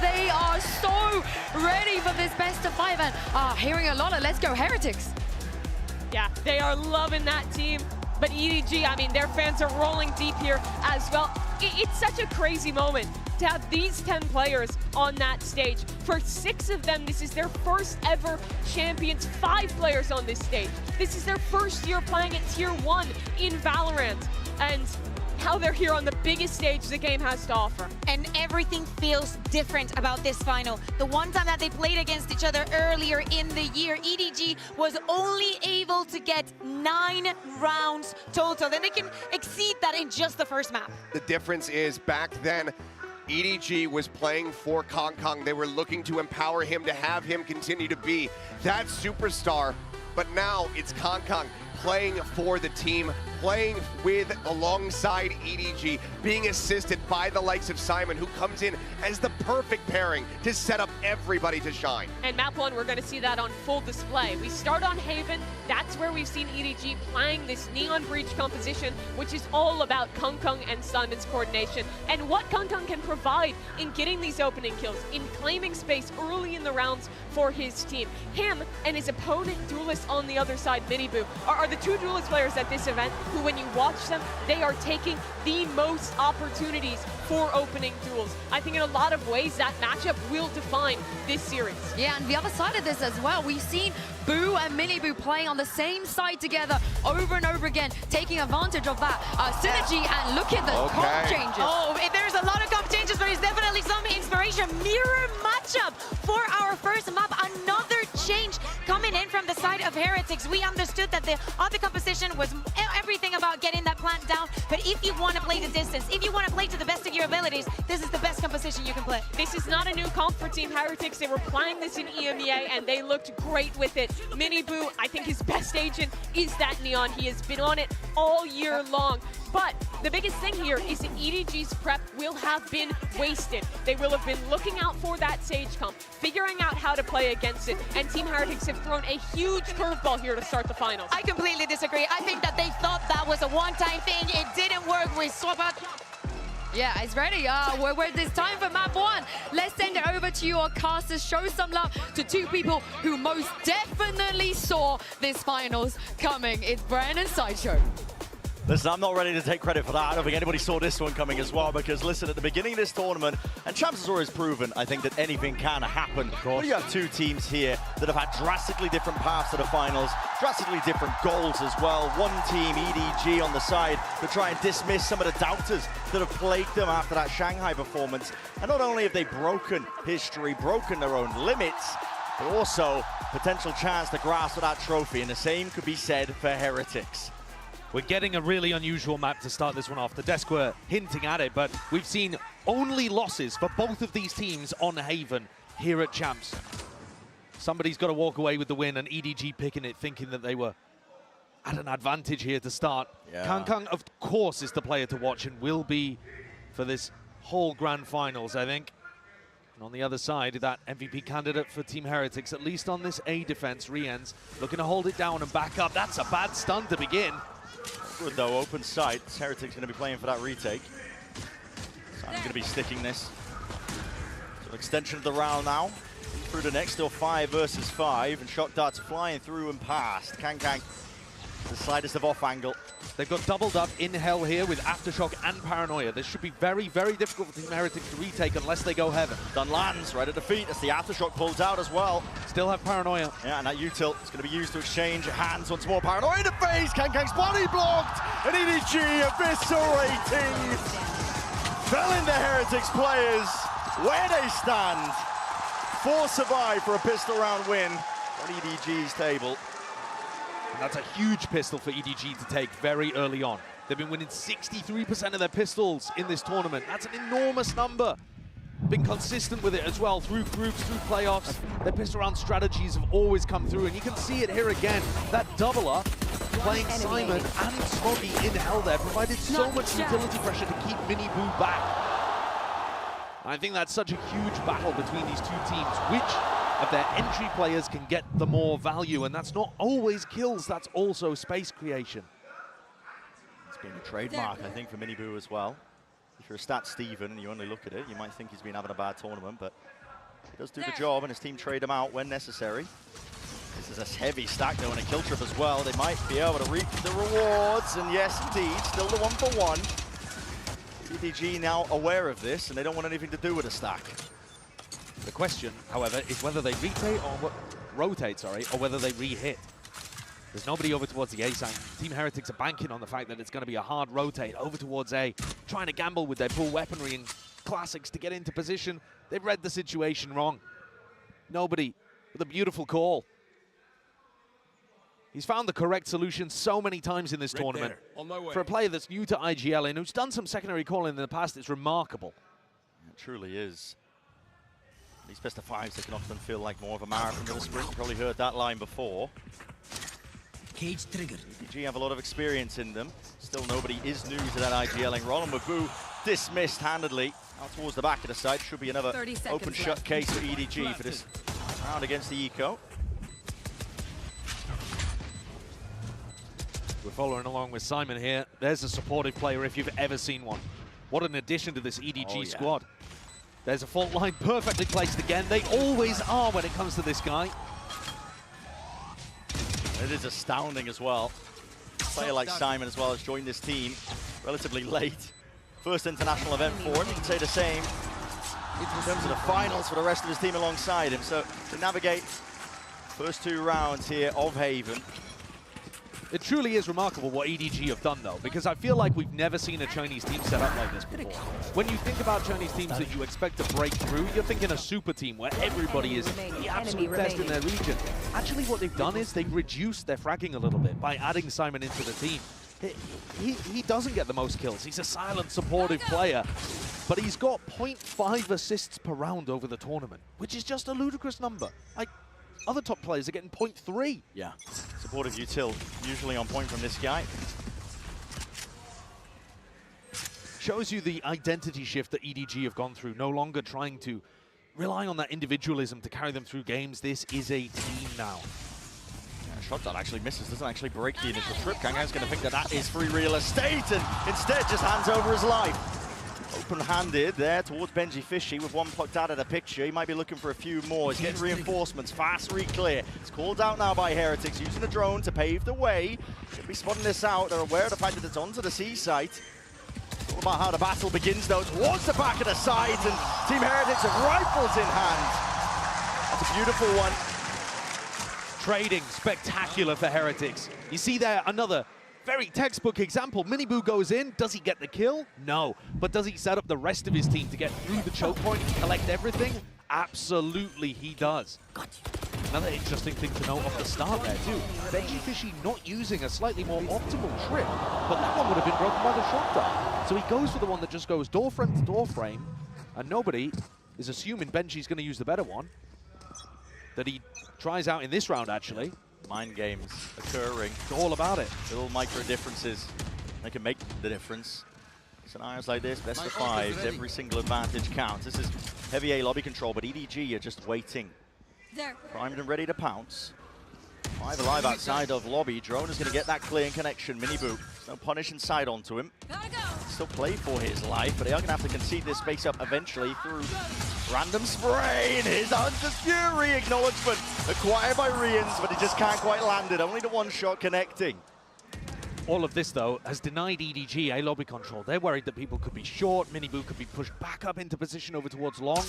They are so ready for this best of 5 and hearing a lot of let's go Heretics. Yeah, they are loving that team. But EDG, I mean, their fans are rolling deep here as well. It's such a crazy moment to have these 10 players on that stage. For 6 of them, this is their first ever champions. 5 players on this stage. This is their first year playing at Tier 1 in Valorant. And now they're here on the biggest stage the game has to offer. And everything feels different about this final. The one time that they played against each other earlier in the year, EDG was only able to get 9 rounds total. Then they can exceed that in just the first map. The difference is back then, EDG was playing for Kong. They were looking to empower him, to have him continue to be that superstar. But now it's Kong playing for the team, playing with alongside EDG, being assisted by the likes of Simon, who comes in as the perfect pairing to set up everybody to shine. And map 1, we're going to see that on full display. We start on Haven. That's where we've seen EDG playing this Neon Breach composition, which is all about Kong and Simon's coordination, and what Kong can provide in getting these opening kills, in claiming space early in the rounds for his team. Him and his opponent duelist on the other side, Miniboo, are the 2 duelist players at this event who, when you watch them, they are taking the most opportunities for opening duels. I think in a lot of ways that matchup will define this series. Yeah, and the other side of this as well, we've seen Boo and Miniboo playing on the same side together over and over again, taking advantage of that synergy, and look at the comp changes. Oh, there's a lot of comp changes, but it's definitely some inspiration. Mirror matchup for our first map. Another change coming in from the side of Heretics. We understood that the other composition was everything about getting that plant down, but if you want to play the distance, if you want to play to the best of your abilities, this is the best composition you can play. This is not a new comp for Team Heretics. They were playing this in EMEA, and they looked great with it. Miniboo, I think his best agent is that Neon. He has been on it all year long. But the biggest thing here is that EDG's prep will have been wasted. They will have been looking out for that Sage comp, figuring out how to play against it, and Team Heretics have thrown a huge curveball here to start the finals. I completely disagree. I think that they thought that was a one-time thing. It didn't work. We swap out. Yeah, it's ready. It's time for map 1. Let's send it over to your casters. Show some love to 2 people who most definitely saw this finals coming. It's Brian and Sideshow. Listen, I'm not ready to take credit for that. I don't think anybody saw this one coming as well, because listen, at the beginning of this tournament, and Champs has always proven, I think, that anything can happen. But you have 2 teams here that have had drastically different paths to the finals, drastically different goals as well. One team, EDG, on the side to try and dismiss some of the doubters that have plagued them after that Shanghai performance. And not only have they broken history, broken their own limits, but also potential chance to grasp that trophy. And the same could be said for Heretics. We're getting a really unusual map to start this one off. The desk were hinting at it, but we've seen only losses for both of these teams on Haven here at Champs. Somebody's got to walk away with the win, and EDG picking it, thinking that they were at an advantage here to start. Yeah. Kong, of course, is the player to watch and will be for this whole grand finals, I think. And on the other side, that MVP candidate for Team Heretics, at least on this A defense, Rien's looking to hold it down and back up. That's a bad stun to begin. Good though, open sight. Heretics going to be playing for that retake. Simon's going to be sticking this. So extension of the round now. Through the next, still 5 versus 5, and shock darts flying through and past. Kang, the slightest of off angle. They've got doubled up in hell here with Aftershock and Paranoia. This should be very, very difficult for Team Heretics to retake unless they go Heaven. Done lands right at the feet as the Aftershock pulls out as well. Still have Paranoia. Yeah, and that util is going to be used to exchange hands once more. Paranoia in the face, Kang's body blocked, and EDG eviscerating. Fell into Heretics players where they stand. 4 survive for a pistol round win on EDG's table. And that's a huge pistol for EDG to take very early on. They've been winning 63% of their pistols in this tournament. That's an enormous number. Been consistent with it as well through groups, through playoffs. Their pistol round strategies have always come through, and you can see it here again. That doubler playing Simon and Smoggy in hell there provided so much utility pressure to keep Miniboo back. I think that's such a huge battle between these 2 teams. Which of their entry players can get the more value? And that's not always kills, that's also space creation. It's been a trademark, I think, for Miniboo as well. If you're a stat Steven and you only look at it, you might think he's been having a bad tournament, but he does do the job, and his team trade him out when necessary. This is a heavy stack though, and a kill trip as well. They might be able to reap the rewards, and yes, indeed, still the 1-for-1. EDG now aware of this, and they don't want anything to do with a stack. The question, however, is whether they rotate, or whether they re-hit. There's nobody over towards the A side. Team Heretics are banking on the fact that it's going to be a hard rotate over towards A, trying to gamble with their full weaponry and classics to get into position. They've read the situation wrong. Nobody with a beautiful call. He's found the correct solution so many times in this tournament. For a player that's new to IGL and who's done some secondary calling in the past, it's remarkable. It truly is. These best of fives, they can often feel like more of a marathon than a sprint. You've probably heard that line before. Cage triggered. EDG have a lot of experience in them. Still, nobody is new to that IGLing. Roland Magoo dismissed handedly. Out towards the back of the side. Should be another open shut case for EDG for this round against the Eco. We're following along with Simon here. There's a supportive player if you've ever seen one. What an addition to this EDG squad. There's a fault line perfectly placed again. They always are when it comes to this guy. It is astounding as well. A player like Simon as well has joined this team relatively late. First international event for him. You can say the same in terms of the finals for the rest of his team alongside him. So to navigate first 2 rounds here of Haven. It truly is remarkable what EDG have done, though, because I feel like we've never seen a Chinese team set up like this before. When you think about Chinese teams that you expect to break through, you're thinking a super team where everybody is the absolute best in their region. Actually, what they've done is they've reduced their fragging a little bit by adding Simon into the team. He doesn't get the most kills. He's a silent, supportive player, but he's got 0.5 assists per round over the tournament, which is just a ludicrous number. Like, other top players are getting 0.3. Yeah, supportive util, usually on point from this guy. Shows you the identity shift that EDG have gone through, no longer trying to rely on that individualism to carry them through games. This is a team now. Yeah, shot that actually misses, doesn't actually break the initial trip. Kangang's going to think that that is free real estate, and instead just hands over his life. Open-handed there towards Benji Fishy with one plucked out of the picture. He might be looking for a few more. He's getting reinforcements. Fast re-clear. It's called out now by Heretics, using a drone to pave the way. Should be spotting this out. They're aware of the fact that it's onto the C site. All about how the battle begins, though, towards the back of the site, and Team Heretics have rifles in hand. That's a beautiful one. Trading spectacular for Heretics. You see there another very textbook example. Miniboo goes in. Does he get the kill? No. But does he set up the rest of his team to get through the choke point and collect everything? Absolutely he does. Another interesting thing to note off the start there too. Benji Fishy not using a slightly more optimal trip, but that one would have been broken by the shot dart. So he goes for the one that just goes door frame to door frame, and nobody is assuming Benji's going to use the better one that he tries out in this round actually. Mind games occurring. It's all about it. Little micro differences. They can make the difference. Scenarios like this, best of fives, every single advantage counts. This is heavy A lobby control, but EDG are just waiting. Primed and ready to pounce. 5 alive outside of lobby. Drone is going to get that clear connection. Miniboo, no punish inside onto him. Still play for his life, but they are going to have to concede this space up eventually through random spray. And his Hunter's Fury acknowledgement acquired by Rians, but he just can't quite land it. Only the one shot connecting. All of this, though, has denied EDG a lobby control. They're worried that people could be short. Miniboo could be pushed back up into position over towards long.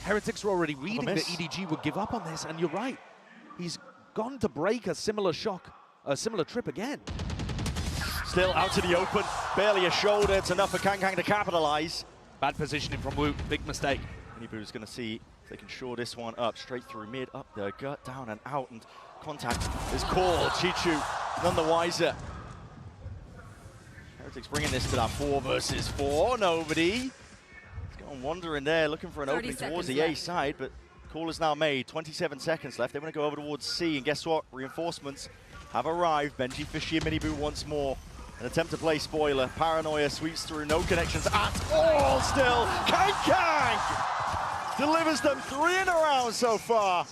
Heretics are already reading that EDG would give up on this, and you're right. He's gone to break a similar trip again. Still out to the open, barely a shoulder. It's enough for Kangkang to capitalize. Bad positioning from Wu, big mistake. Miniboo's going to see if they can shore this one up, straight through mid, up the gut, down and out, and contact is called. Chichu, none the wiser. Heretics bringing this to that 4 versus 4, nobody. Going wandering there, looking for an opening towards the A side, but call is now made. 27 seconds left. They want to go over towards C, and guess what? Reinforcements have arrived. Benji Fishy and Miniboo once more. An attempt to play spoiler. Paranoia sweeps through, no connections at all still. Kang delivers them 3 in a round so far.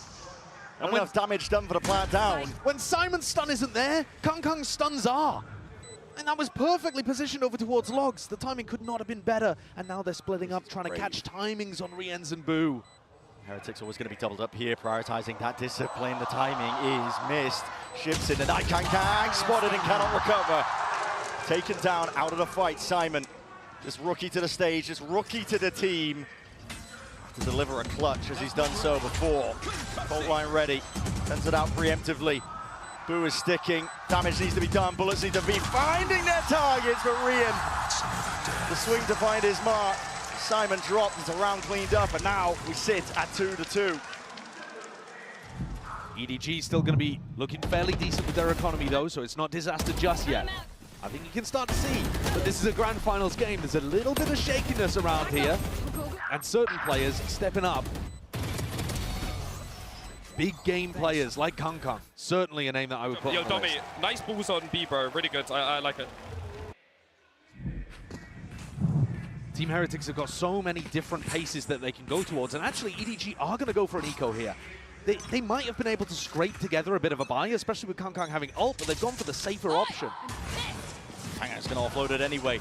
Not enough damage done for the plant down. When Simon's stun isn't there, Kangkang's stuns are. And that was perfectly positioned over towards Logs. The timing could not have been better. And now they're splitting up, trying to catch timings on Rien's and Boo. Heretics always going to be doubled up here, prioritizing that discipline. The timing is missed. Shifts in the night, Kang spotted and cannot recover. Taken down out of the fight, Simon. This rookie to the stage, this rookie to the team. To deliver a clutch as he's done so before. Fault line ready, sends it out preemptively. Boo is sticking, damage needs to be done, bullets need to be finding their targets, but Rien, the swing to find his mark. Simon dropped, it's a round cleaned up, and now we sit at 2-2. EDG still going to be looking fairly decent with their economy though, so it's not disaster just yet. I think you can start to see that this is a grand finals game. There's a little bit of shakiness around here, and certain players stepping up. Big game players like Kang, certainly a name that I would put on the Domi, list. nice balls on B, bro. Really good. I like it. Team Heretics have got so many different paces that they can go towards, and actually EDG are going to go for an eco here. They might have been able to scrape together a bit of a buy, especially with Kang having ult, but they've gone for the safer option. Kang's going to offload it anyway.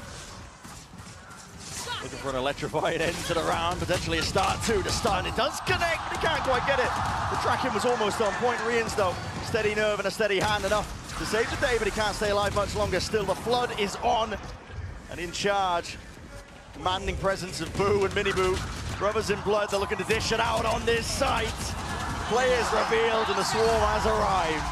Looking for an electrified end to the round, potentially a start two to stun. It does connect, but he can't quite get it. The tracking was almost on point. Rien's though, steady nerve and a steady hand enough to save the day, but he can't stay alive much longer. Still, the flood is on and in charge. Commanding presence of Boo and Mini Boo. Brothers in blood, they're looking to dish it out on this site. Players revealed and the swarm has arrived.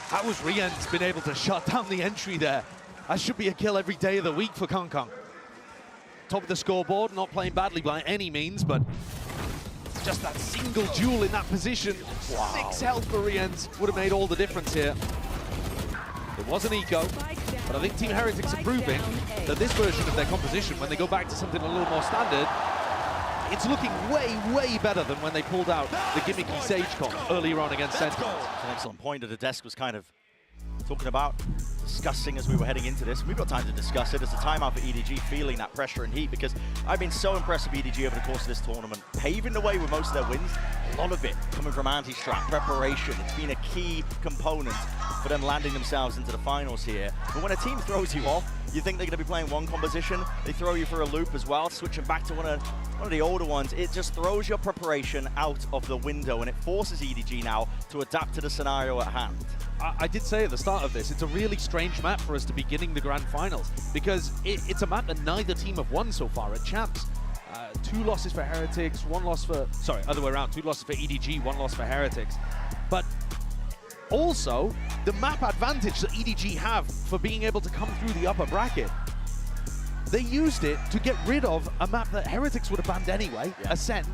That was Rien's been able to shut down the entry there. That should be a kill every day of the week for Kang. Top of the scoreboard, not playing badly by any means, but just that single duel in that position. Wow. 6 health for Rien's would have made all the difference here. It was an eco, but I think Team Heretics are proving that this version of their composition, when they go back to something a little more standard, it's looking way, way better than when they pulled out the gimmicky Sage comp earlier on against Sentinel. It's an excellent point that the desk was kind of talking about, discussing as we were heading into this. We've got time to discuss it as a timeout for EDG, feeling that pressure and heat, because I've been so impressed with EDG over the course of this tournament, paving the way with most of their wins, a lot of it coming from anti-strat, preparation. It's been a key component for them landing themselves into the finals here. But when a team throws you off, you think they're going to be playing one composition, they throw you for a loop as well, switching back to one of the older ones. It just throws your preparation out of the window, and it forces EDG now to adapt to the scenario at hand. I did say at the start of this, it's a really strange map for us to be beginning the grand finals, because it's a map that neither team have won so far at Champs. 2 losses for Heretics, 1 loss for, sorry, other way around, 2 losses for EDG, 1 loss for Heretics. But also, the map advantage that EDG have for being able to come through the upper bracket, they used it to get rid of a map that Heretics would have banned anyway, Ascent,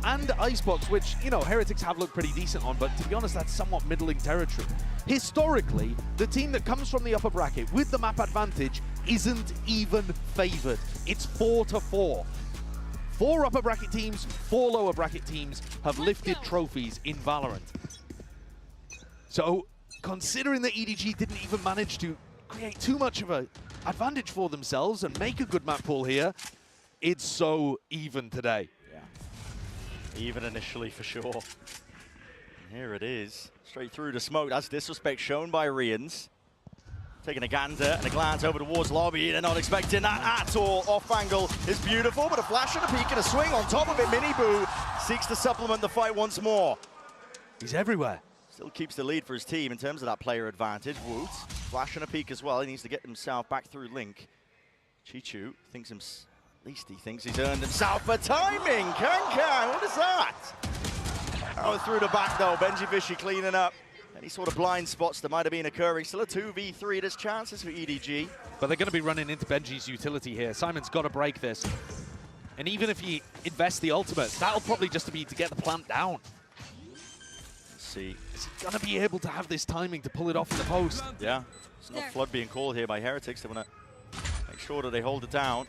and Icebox, which, you know, Heretics have looked pretty decent on, but to be honest, that's somewhat middling territory. Historically, the team that comes from the upper bracket with the map advantage isn't even favored. It's 4-4. 4 upper bracket teams, 4 lower bracket teams have lifted trophies in Valorant. So, considering that EDG didn't even manage to create too much of an advantage for themselves and make a good map pool here, it's so even today. Yeah, even initially for sure. And here it is, straight through the smoke. That's disrespect shown by Rien's. Taking a gander and a glance over towards lobby. They're not expecting that at all. Off angle is beautiful, but a flash and a peek and a swing on top of it. Mini Boo seeks to supplement the fight once more. He's everywhere. Still keeps the lead for his team in terms of that player advantage. Woot, flash and a peek as well. He needs to get himself back through Link. Chichu thinks at least he thinks he's earned himself a timing. Kang, what is that? Power through the back though. Benji Vishy cleaning up any sort of blind spots that might have been occurring. Still a 2v3. There's chances for EDG. But they're going to be running into Benji's utility here. Simon's got to break this. And even if he invests the ultimate, that'll probably just be to get the plant down. See. Is he going to be able to have this timing to pull it off in the post? Yeah. It's not flood being called here by Heretics. They want to make sure that they hold it down.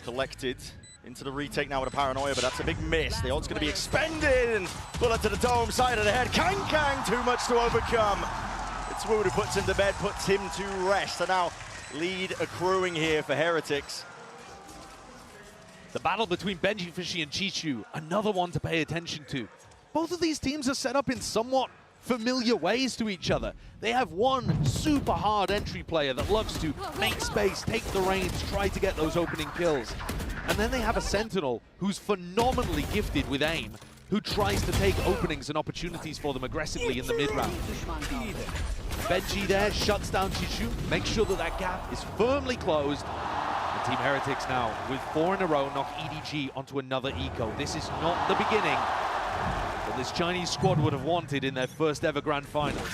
Collected into the retake now with a paranoia, but that's a big miss. The ult's going to be expended, and bullet to the dome, side of the head. Kang, too much to overcome. It's Wood who puts him to bed, puts him to rest. So now lead accruing here for Heretics. The battle between Benji Fishy and Chichu, another one to pay attention to. Both of these teams are set up in somewhat familiar ways to each other. They have one super hard entry player that loves to make space, take the reins, try to get those opening kills. And then they have a Sentinel who's phenomenally gifted with aim, who tries to take openings and opportunities for them aggressively in the mid-round. Benji there shuts down Chishu, makes sure that that gap is firmly closed. And Team Heretics now, with 4 in a row, knock EDG onto another eco. This is not the beginning that this Chinese squad would have wanted in their first ever Grand Finals.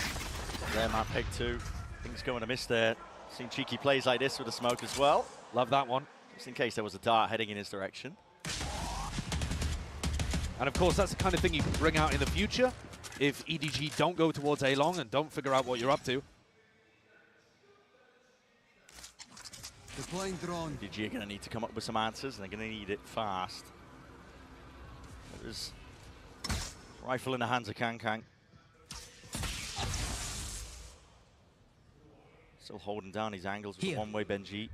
There, map pick 2. Things going to miss there. Seen cheeky plays like this with the smoke as well. Love that one. Just in case there was a dart heading in his direction. And of course, that's the kind of thing you can bring out in the future if EDG don't go towards A long and don't figure out what you're up to. Deploying drone. EDG are going to need to come up with some answers, and they're going to need it fast. There's rifle in the hands of Kang. Still holding down his angles with a one-way Benji.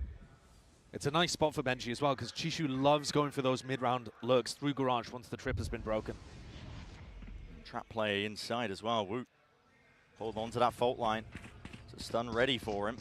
It's a nice spot for Benji as well, because Chishu loves going for those mid-round lurks through Garage once the trip has been broken. Trap player inside as well. Woot. Hold on to that fault line. It's a stun ready for him.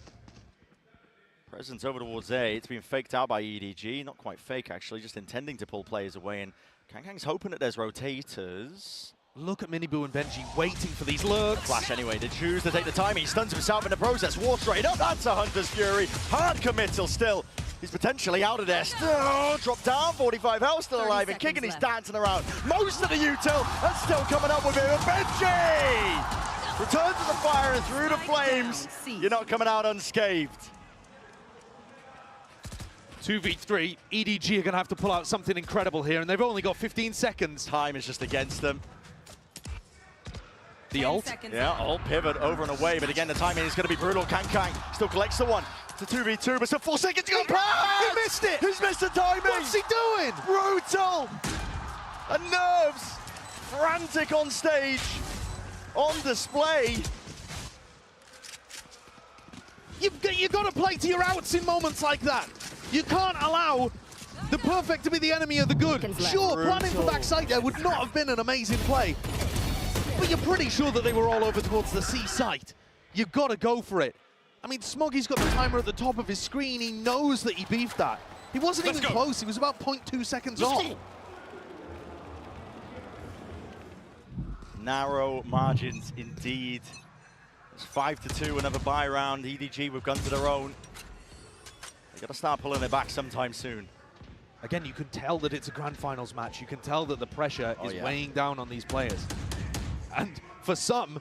Presence over towards A. It's been faked out by EDG. Not quite fake, actually, just intending to pull players away. And Kang's hoping that there's rotators. Look at Miniboo and Benji waiting for these lurks. Flash anyway, they choose to take the time. He stuns himself in the process. War straight up. That's a Hunter's Fury. Hard committal still. He's potentially out of there. Still dropped down. 45 health, still alive and kicking. He's dancing around. Most of the util and still coming up with him. Benji returns to the fire and through the flames. You're not coming out unscathed. 2v3, EDG are going to have to pull out something incredible here, and they've only got 15 seconds. Time is just against them. The ult? Yeah, ult pivot over and away, but again, the timing is going to be brutal. Kang still collects the one. It's a 2v2, but still 4 seconds to go. He missed it! He's missed the timing! What's he doing? Brutal! And nerves, frantic on stage, on display. You've got to play to your outs in moments like that. You can't allow the perfect to be the enemy of the good. Sure, planning for backside there would not have been an amazing play, but you're pretty sure that they were all over towards the C site. You've got to go for it. I mean, Smoggy's got the timer at the top of his screen. He knows that he beefed that. He wasn't even close. He was about 0.2 seconds off. Narrow margins indeed. It's 5-2, another buy round. EDG with guns of their own. They've got to start pulling it back sometime soon. Again, you can tell that it's a Grand Finals match. You can tell that the pressure is weighing down on these players. And for some,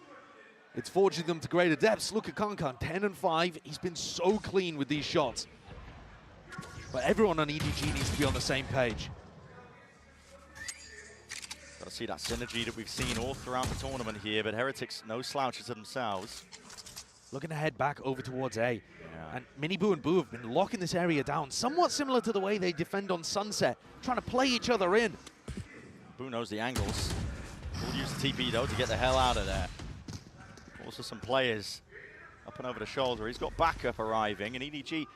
it's forging them to greater depths. Look at Kankan, 10 and 5. He's been so clean with these shots. But everyone on EDG needs to be on the same page. Got to see that synergy that we've seen all throughout the tournament here, but Heretics, no slouches to themselves. Looking to head back over towards A. And Miniboo and Boo have been locking this area down, somewhat similar to the way they defend on Sunset, trying to play each other in. Boo knows the angles. Will use the TP though to get the hell out of there. Also some players up and over the shoulder. He's got backup arriving, and EDG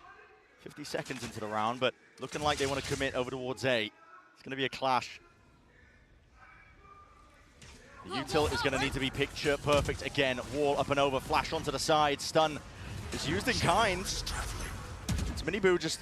50 seconds into the round, but looking like they want to commit over towards A. It's going to be a clash. The util is going to need to be picture perfect again. Wall up and over, flash onto the side, stun is used in kind. It's Miniboo just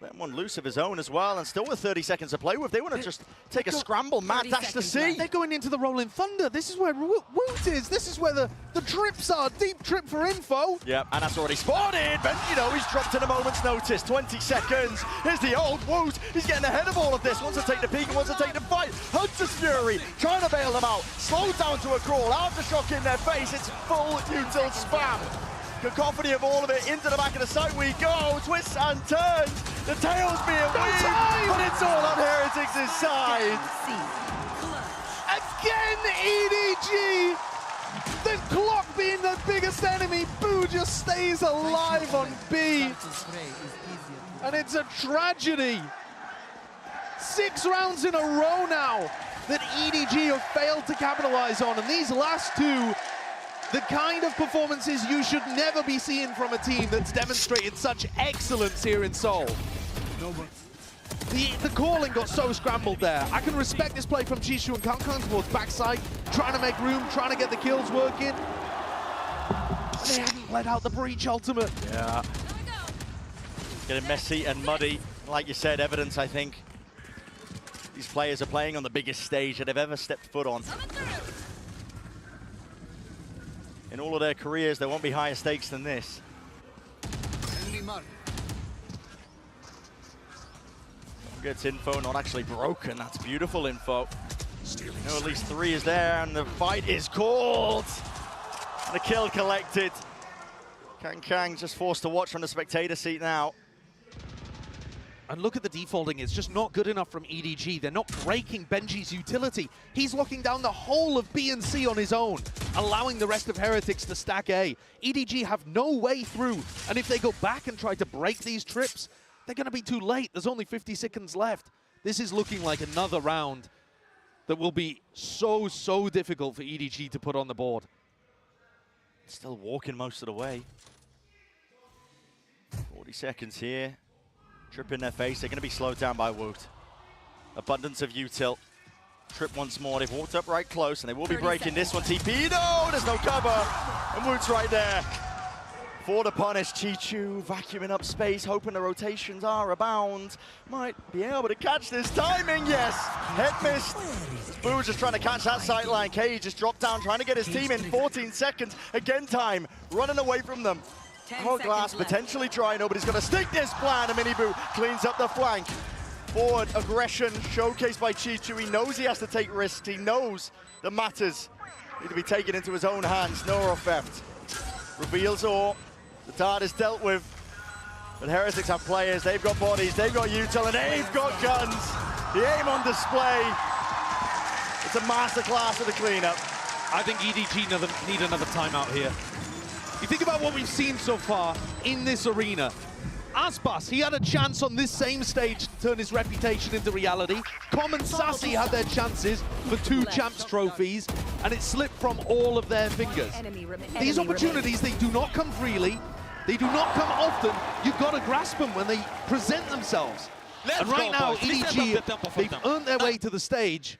letting one loose of his own as well, and still with 30 seconds to play with. They want to just take a scramble, mad dash to C. They're going into the Rolling Thunder. This is where Woot is. This is where the trips are. Deep trip for info. Yep, and that's already spotted. Benji, though, he's dropped in a moment's notice. 20 seconds. Here's the old Woot. He's getting ahead of all of this. Wants to take the peak and wants to take the fight. Hunter's Fury trying to bail them out. Slowed down to a crawl. Aftershock in their face. It's full util spam. Cacophony of all of it into the back of the site we go. Twists and turns. The tail's being weaved, but it's all on Heretics' side. Again, EDG. The clock being the biggest enemy. Boo just stays alive on B. And it's a tragedy. 6 rounds in a row now that EDG have failed to capitalize on. And these last two, the kind of performances you should never be seeing from a team that's demonstrated such excellence here in Seoul. The calling got so scrambled there. I can respect this play from Chishu and kankang towards backside, trying to make room, trying to get the kills working. They haven't let out the breach ultimate. Yeah. Getting messy and muddy. Like you said, evidence, I think. These players are playing on the biggest stage that they've ever stepped foot on. In all of their careers, there won't be higher stakes than this. Gets info, not actually broken. That's beautiful info. No, at least 3 is there, and the fight is called. And the kill collected. kankang just forced to watch from the spectator seat now. And look at the defaulting, it's just not good enough from EDG. They're not breaking Benji's utility. He's locking down the whole of B and C on his own, allowing the rest of Heretics to stack A. EDG have no way through, and if they go back and try to break these trips, they're gonna be too late. There's only 50 seconds left. This is looking like another round that will be so difficult for EDG to put on the board. Still walking most of the way. 40 seconds here. Trip in their face, they're going to be slowed down by Woot. Abundance of util. Trip once more, they've walked up right close, and they will be breaking this one. TP, no, there's no cover. And Woot's right there. For the punish, Chichu vacuuming up space, hoping the rotations are abound. Might be able to catch this timing, yes. Head missed. Boo just trying to catch that sight line. K just dropped down, trying to get his team in 14 seconds. Again time, running away from them. Hourglass potentially trying, nobody's going to stick this plan. And Miniboo cleans up the flank. Forward aggression showcased by Chichu. He knows he has to take risks. He knows the matters need to be taken into his own hands. Noro theft. Reveals all. The dart is dealt with. But Heretics have players. They've got bodies. They've got util. And they've got guns. The aim on display. It's a masterclass of the cleanup. I think EDG need another timeout here. You think about what we've seen so far in this arena. Aspas, he had a chance on this same stage to turn his reputation into reality. Com and Sassy had their chances for 2 champs trophies, and it slipped from all of their fingers. These opportunities, they do not come freely. They do not come often. You've got to grasp them when they present themselves. And right now, EDG, they've earned their way to the stage,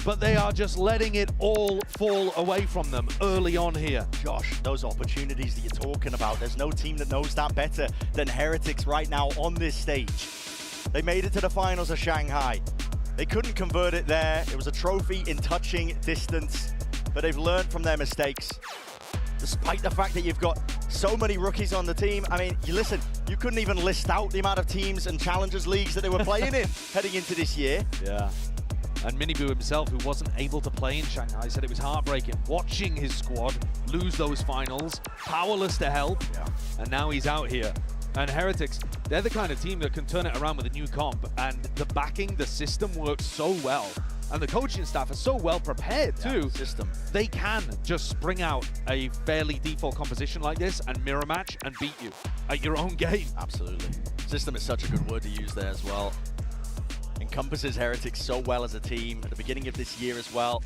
but they are just letting it all fall away from them early on here. Josh, those opportunities that you're talking about, there's no team that knows that better than Heretics right now on this stage. They made it to the finals of Shanghai. They couldn't convert it there. It was a trophy in touching distance, but they've learned from their mistakes. Despite the fact that you've got so many rookies on the team, I mean, you couldn't even list out the amount of teams and challengers leagues that they were playing in heading into this year. Yeah. And Miniboo himself, who wasn't able to play in Shanghai, said it was heartbreaking watching his squad lose those finals, powerless to help, and now he's out here. And Heretics, they're the kind of team that can turn it around with a new comp, and the backing, the system works so well. And the coaching staff are so well prepared too. They can just spring out a fairly default composition like this and mirror match and beat you at your own game. Absolutely. System is such a good word to use there as well. Encompasses Heretics so well as a team at the beginning of this year as well.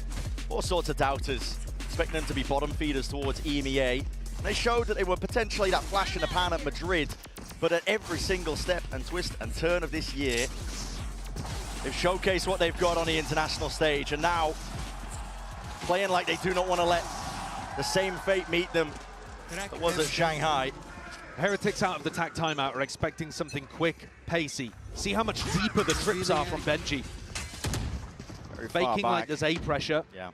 All sorts of doubters, expecting them to be bottom feeders towards EMEA. They showed that they were potentially that flash in the pan at Madrid, but at every single step and twist and turn of this year, they've showcased what they've got on the international stage, and now playing like they do not want to let the same fate meet them that was at Shanghai. Heretics out of the TAC timeout are expecting something quick, pacey. See how much deeper the trips are from Benji. Very far Faking back. like there's A pressure. Yeah.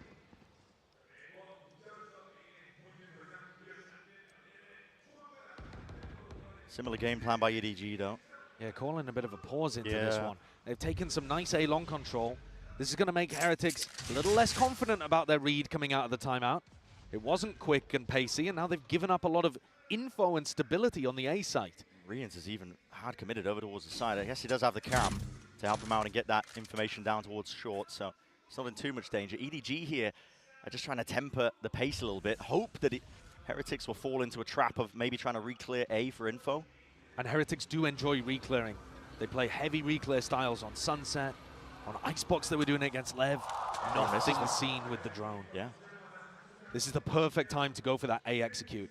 Similar game plan by EDG though. Yeah, calling a bit of a pause into this one. They've taken some nice A long control. This is going to make Heretics a little less confident about their read coming out of the timeout. It wasn't quick and pacey, and now they've given up a lot of info and stability on the A site. Rians is even hard committed over towards the side. I guess he does have the cam to help him out and get that information down towards short, so it's not in too much danger. EDG here are just trying to temper the pace a little bit. Hope that Heretics will fall into a trap of maybe trying to re-clear A for info. And Heretics do enjoy re-clearing. They play heavy re-clear styles on Sunset, on Icebox they were doing it against Lev. Nothing seen with the drone. Yeah. This is the perfect time to go for that A execute.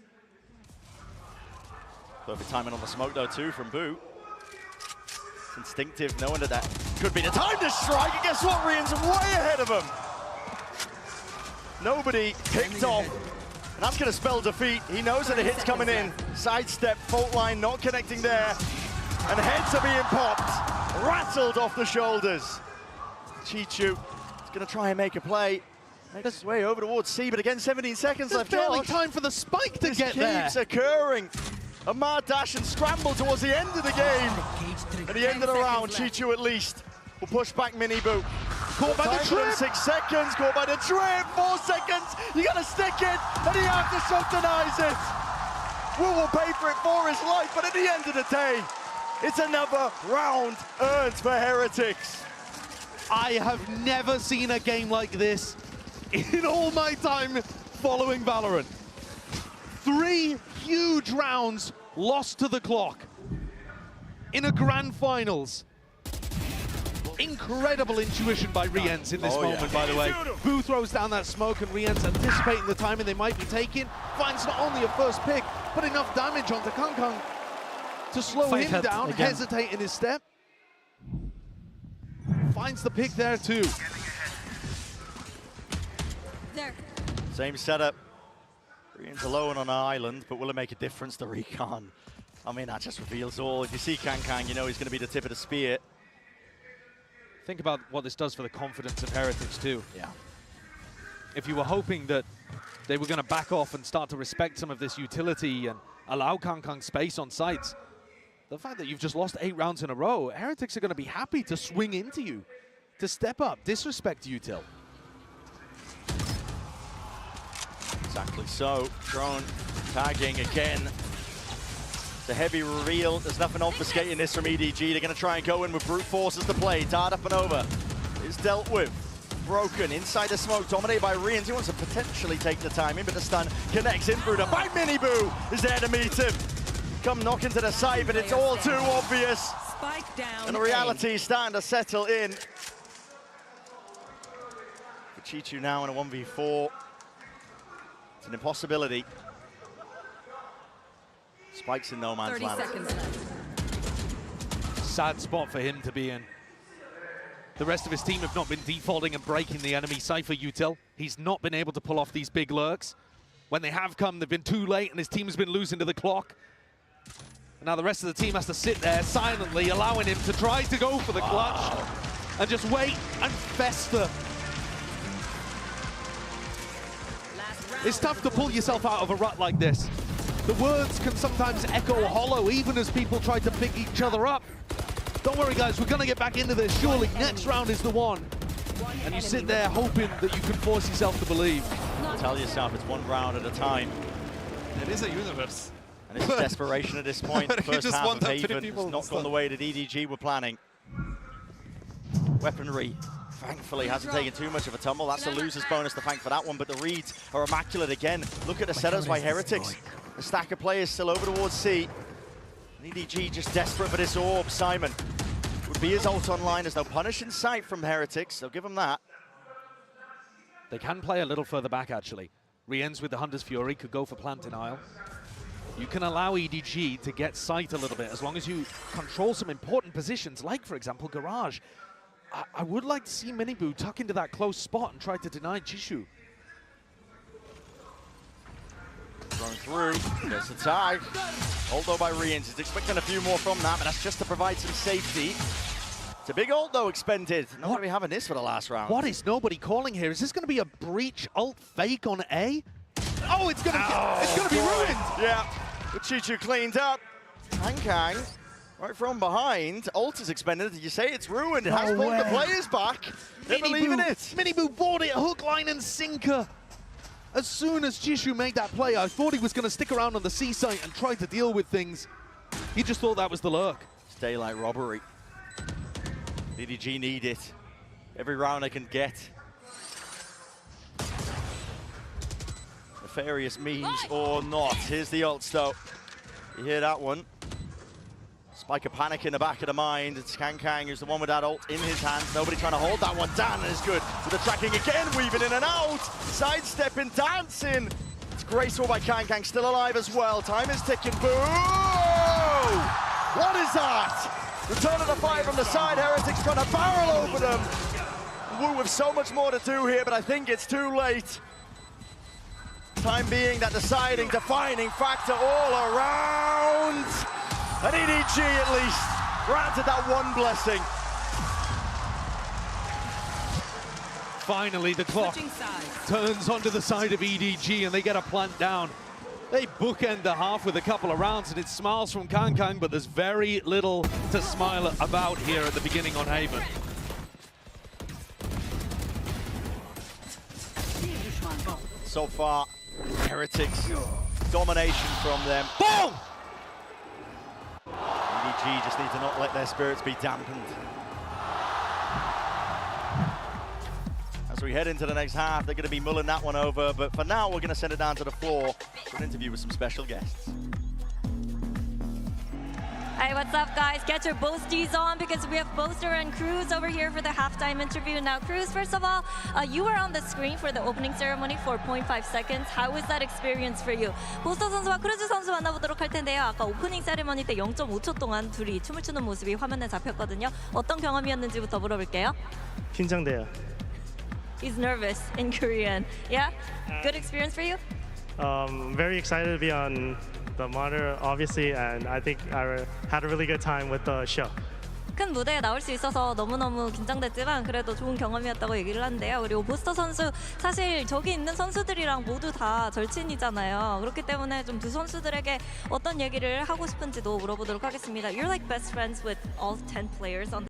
Perfect timing on the smoke though too from Boo. It's instinctive, knowing that that could be the time to strike. And guess what? Rian's way ahead of him. Nobody picked off. And that's going to spell defeat. He knows that the hit's coming in. Sidestep, fault line, not connecting there. And heads are being popped. Rattled off the shoulders. Chichu is going to try and make a play. Makes his way over towards C, but again, 17 seconds left. Barely time for the spike to get there. This keeps occurring. A mad dash and scramble towards the end of the game. At the end of the round, Chichu at least will push back Miniboo. Caught by the trip. 6 seconds, caught by the trip. 4 seconds. You got to stick it, and he has to subtonize it. Will pay for it for his life, but at the end of the day, it's another round earned for Heretics. I have never seen a game like this in all my time following Valorant. 3 huge rounds lost to the clock in a grand finals. Incredible intuition by Riens in this moment, by the way. Boo throws down that smoke and Riens anticipating the timing they might be taking. Finds not only a first pick, but enough damage onto Kong to slow him down, hesitate in his step. Finds the pick there too. Same setup. Rian's alone on an island, but will it make a difference? The recon. I mean, that just reveals all. If you see Kang, you know he's going to be the tip of the spear. Think about what this does for the confidence of Heretics too. Yeah. If you were hoping that they were going to back off and start to respect some of this utility and allow Kang space on sites, the fact that you've just lost 8 rounds in a row, Heretics are going to be happy to swing into you, to step up, disrespect Util. Exactly so. Drone tagging again. The heavy reveal. There's nothing obfuscating this from EDG. They're going to try and go in with brute force as the play. Dart up and over. Is dealt with. Broken inside the smoke, dominated by Rians. He wants to potentially take the timing, but the stun connects. Intruder by Miniboo is there to meet him. Come knock into the side, but it's all too obvious. Spike down. And the reality is starting to settle in. For Chichu now in a 1v4. It's an impossibility. Spikes in no man's 30 land. seconds left. Sad spot for him to be in. The rest of his team have not been defaulting and breaking the enemy Cypher Util. He's not been able to pull off these big lurks. When they have come, they've been too late, and his team has been losing to the clock. And now the rest of the team has to sit there silently, allowing him to try to go for the clutch and just wait and fester. It's tough to pull yourself out of a rut like this. The words can sometimes echo hollow, even as people try to pick each other up. Don't worry, guys, we're going to get back into this, surely. Next round is the one. And you sit there hoping that you can force yourself to believe. Tell yourself it's one round at a time. It is a universe. And it's desperation at this point. The first half of Haven has not gone the way that EDG were planning. Weaponry, thankfully, hasn't taken too much of a tumble. That's a loser's bonus to thank for that one, but the reads are immaculate again. Look at the setups by Heretics. A stack of players still over towards C. And EDG just desperate for this orb. Simon would be his ult online. There's no punish in sight from Heretics. They'll give him that. They can play a little further back, actually. Riens with the Hunter's Fury could go for plant denial. You can allow EDG to get sight a little bit as long as you control some important positions, like, for example, Garage. I would like to see Miniboo tuck into that close spot and try to deny Jishu. Thrown through, gets the tag. Although by Riens, he's expecting a few more from that, but that's just to provide some safety. It's a big ult, though, expended. Not going to be having this for the last round. What is nobody calling here? Is this going to be a breach ult fake on A? Oh, it's going to be ruined. Yeah, but Chichu cleaned up. Kang, right from behind. Ult is expended. Did you say it's ruined? It has pulled the players back. They're believing it. Miniboo bought it hook, line, and sinker. As soon as Jishu made that play, I thought he was going to stick around on the C site and try to deal with things. He just thought that was the lurk. It's daylight robbery. EDG need it. Every round they can get. Nefarious means or not. Here's the ult, though. You hear that one. Spike a panic in the back of the mind. It's Kang who's the one with that ult in his hands. Nobody trying to hold that one down, and it's good. With the tracking again, weaving in and out. Sidestepping, dancing. It's graceful by Kang, still alive as well. Time is ticking. Boo! What is that? Return of the fire from the side. Heretics trying to barrel over them. Wu with so much more to do here, but I think it's too late. Time being that deciding, defining factor all around. And EDG at least granted that one blessing. Finally, the clock turns onto the side of EDG and they get a plant down. They bookend the half with a couple of rounds and it smiles from kankang, but there's very little to smile about here at the beginning on Haven. So far, Heretics, domination from them. Boom! EDG just need to not let their spirits be dampened. As we head into the next half, they're going to be mulling that one over, but for now, we're going to send it down to the floor for an interview with some special guests. Hey, what's up, guys? Get your boasties on because we have Boaster and Cruz over here for the halftime interview. Now, Cruz, first of all, you were on the screen for the opening ceremony for 0.5 seconds. How was that experience for you? 보스터 선수와 크루즈 선수 만나보도록 할 텐데요. 아까 오프닝 세레머니 때 0.5초 동안 둘이 춤을 추는 모습이 화면에 잡혔거든요. 어떤 경험이었는지부터 물어볼게요. 긴장돼요. He's nervous in Korean. Yeah? Good experience for you? Very excited to be on the monitor, obviously, and I think I had a really good time with the show. 큰 무대에 나올 수 있어서 너무너무 긴장됐지만 그래도 좋은 경험이었다고 얘기를 하는데요. 그리고 보스터 선수 사실 저기 있는 선수들이랑 모두 다 절친이잖아요. 그렇기 때문에 좀 두 선수들에게 어떤 얘기를 하고 싶은지도 물어보도록 하겠습니다. You're like best friends with all 10 players on